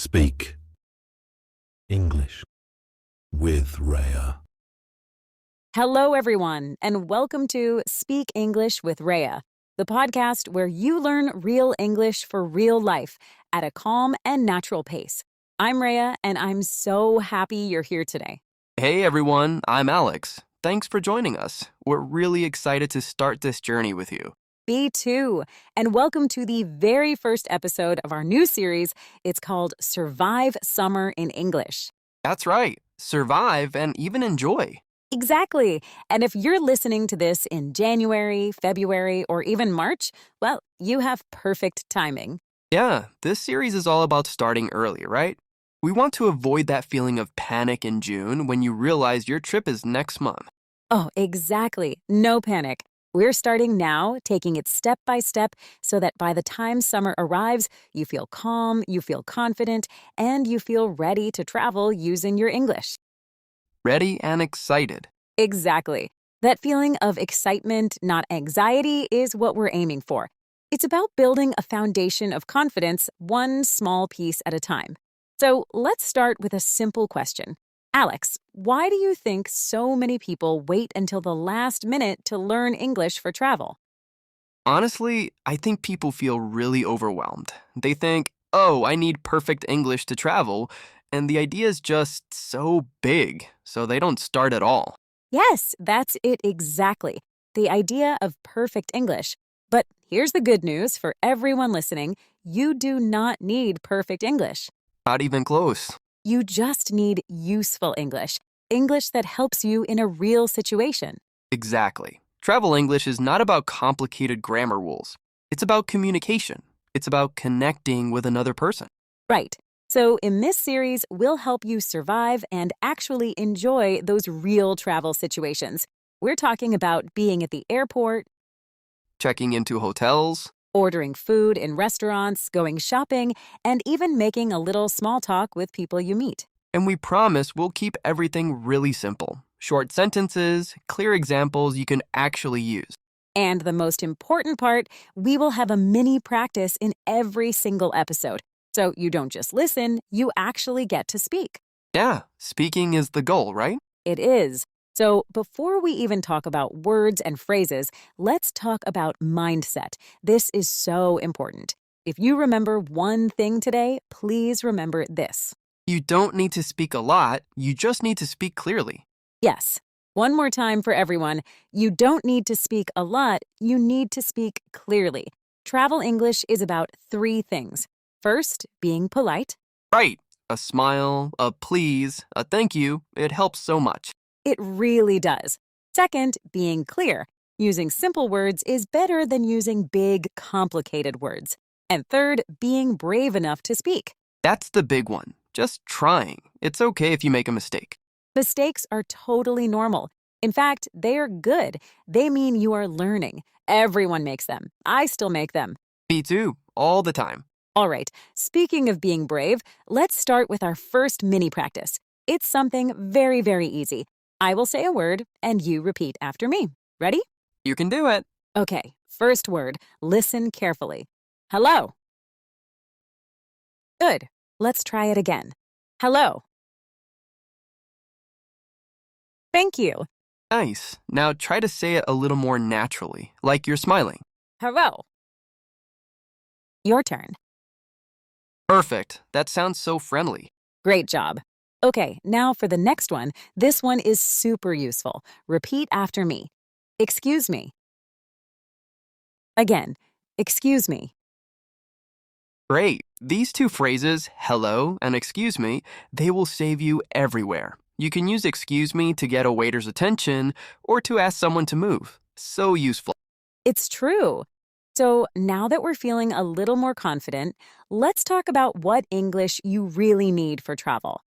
Speak English with Rhea. Hello, everyone, and welcome to Speak English with Rhea, the podcast where you learn real English for real life at a calm and natural pace. I'm Rhea, and I'm so happy you're here today. Hey everyone, I'm Alex. Thanks for joining us. We're really excited to start this journey with you. Me too, and welcome to the very first episode of our new series. It's called Survive Summer in English. That's right. Survive and even enjoy. Exactly. And if you're listening to this in January, February, or even March, well, you have perfect timing. Yeah, this series is all about starting early, right? We want to avoid that feeling of panic in June when you realize your trip is next month. Oh, exactly. No panic. We're starting now, taking it step by step so that by the time summer arrives, you feel calm, you feel confident, and you feel ready to travel using your English. Ready and excited. Exactly. That feeling of excitement, not anxiety, is what we're aiming for. It's about building a foundation of confidence, one small piece at a time. So let's start with a simple question. Alex, why do you think so many people wait until the last minute to learn English for travel? Honestly, I think people feel really overwhelmed. They think, oh, I need perfect English to travel, and the idea is just so big, so they don't start at all. Yes, that's it exactly. The idea of perfect English. But here's the good news for everyone listening. You do not need perfect English. Not even close. You just need useful English. English that helps you in a real situation. Exactly. Travel English is not about complicated grammar rules. It's about communication. It's about connecting with another person. Right. So in this series, we'll help you survive and actually enjoy those real travel situations. We're talking about being at the airport, Checking into hotels, ordering food in restaurants, going shopping, and even making a little small talk with people you meet. and we promise we'll keep everything really simple. Short sentences, clear examples you can actually use. And the most important part, we will have a mini practice in every single episode. So you don't just listen, you actually get to speak. Yeah, speaking is the goal, right? It is. So before we even talk about words and phrases, let's talk about mindset. This is so important. If you remember one thing today, please remember this. You don't need to speak a lot, you just need to speak clearly. Yes. One more time for everyone. You don't need to speak a lot, you need to speak clearly. Travel English is about three things. First, being polite. Right. A smile, a please, a thank you, it helps so much. It really does. Second, being clear. Using simple words is better than using big, complicated words. And third, being brave enough to speak. That's the big one. Just trying. It's okay if you make a mistake. Mistakes are totally normal. In fact, they are good. They mean you are learning. Everyone makes them. I still make them. Me too, all the time. All right, speaking of being brave, let's start with our first mini practice. It's something very, very easy. I will say a word, and you repeat after me. Ready? You can do it. Okay, first word. Listen carefully. Hello. Good. Let's try it again. Hello. Thank you. Nice. Now try to say it a little more naturally, like you're smiling. Hello. Your turn. Perfect. That sounds so friendly. Great job. Okay, now for the next one. This one is super useful. Repeat after me. Excuse me. Again, excuse me. Great. These two phrases, hello and excuse me, they will save you everywhere. You can use excuse me to get a waiter's attention or to ask someone to move. So useful. It's true. So now that we're feeling a little more confident, let's talk about what English you really need for travel.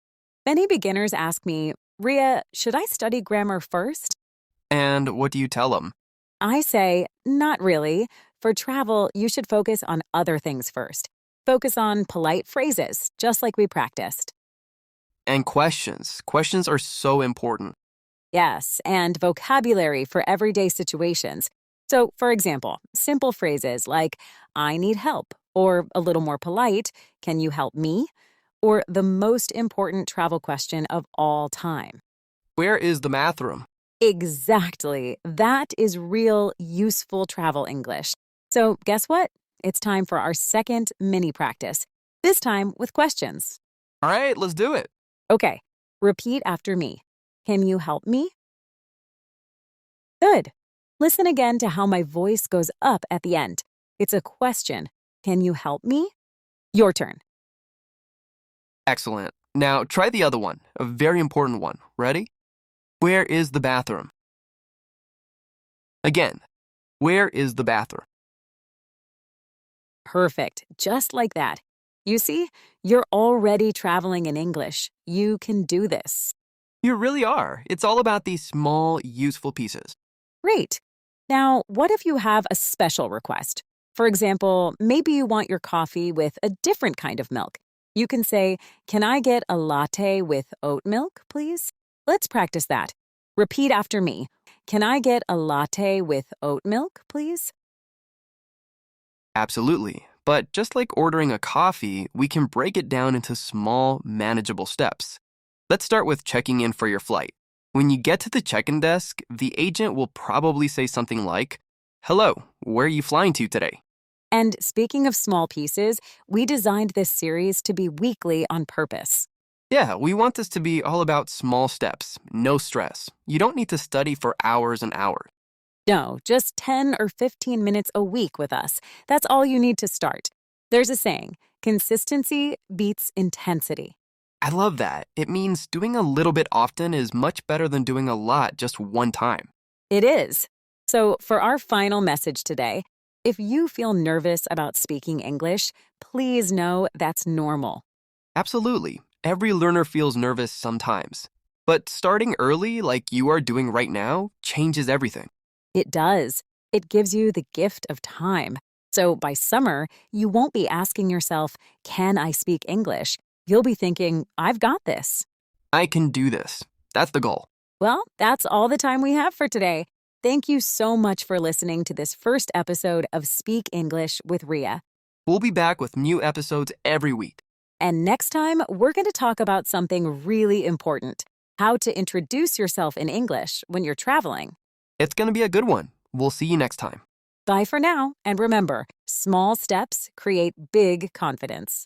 Many beginners ask me, Rhea, should I study grammar first? And what do you tell them? I say, not really. For travel, you should focus on other things first. Focus on polite phrases, just like we practiced. And questions. Questions are so important. Yes, and vocabulary for everyday situations. So, for example, simple phrases like, I need help, or a little more polite, can you help me? or the most important travel question of all time. Where is the bathroom? Exactly. That is real, useful travel English. So, guess what? It's time for our second mini practice, this time with questions. All right, let's do it. Okay, repeat after me. Can you help me? Good. Listen again to how my voice goes up at the end. It's a question. Can you help me? Your turn. Excellent. Now try the other one, a very important one. Ready? Where is the bathroom? Again, where is the bathroom? Perfect. Just like that. You see, you're already traveling in English. You can do this. You really are. It's all about these small, useful pieces. Great. Now, what if you have a special request? For example, maybe you want your coffee with a different kind of milk. You can say, "Can I get a latte with oat milk, please?" Let's practice that. Repeat after me. Can I get a latte with oat milk, please? Absolutely. But just like ordering a coffee, we can break it down into small, manageable steps. Let's start with checking in for your flight. When you get to the check-in desk, the agent will probably say something like, "Hello, where are you flying to today?" And speaking of small pieces, we designed this series to be weekly on purpose. Yeah, we want this to be all about small steps, no stress. You don't need to study for hours and hours. No, just 10 or 15 minutes a week with us. That's all you need to start. There's a saying, consistency beats intensity. I love that. It means doing a little bit often is much better than doing a lot just one time. It is. So, for our final message today, if you feel nervous about speaking English, please know that's normal. Absolutely. Every learner feels nervous sometimes. But starting early, like you are doing right now, changes everything. It does. It gives you the gift of time. So, by summer, you won't be asking yourself, "Can I speak English?" You'll be thinking, "I've got this." I can do this. That's the goal. Well, that's all the time we have for today. Thank you so much for listening to this first episode of Speak English with Ria. We'll be back with new episodes every week. And next time, we're going to talk about something really important, how to introduce yourself in English when you're traveling. It's going to be a good one. We'll see you next time. Bye for now, and remember, small steps create big confidence.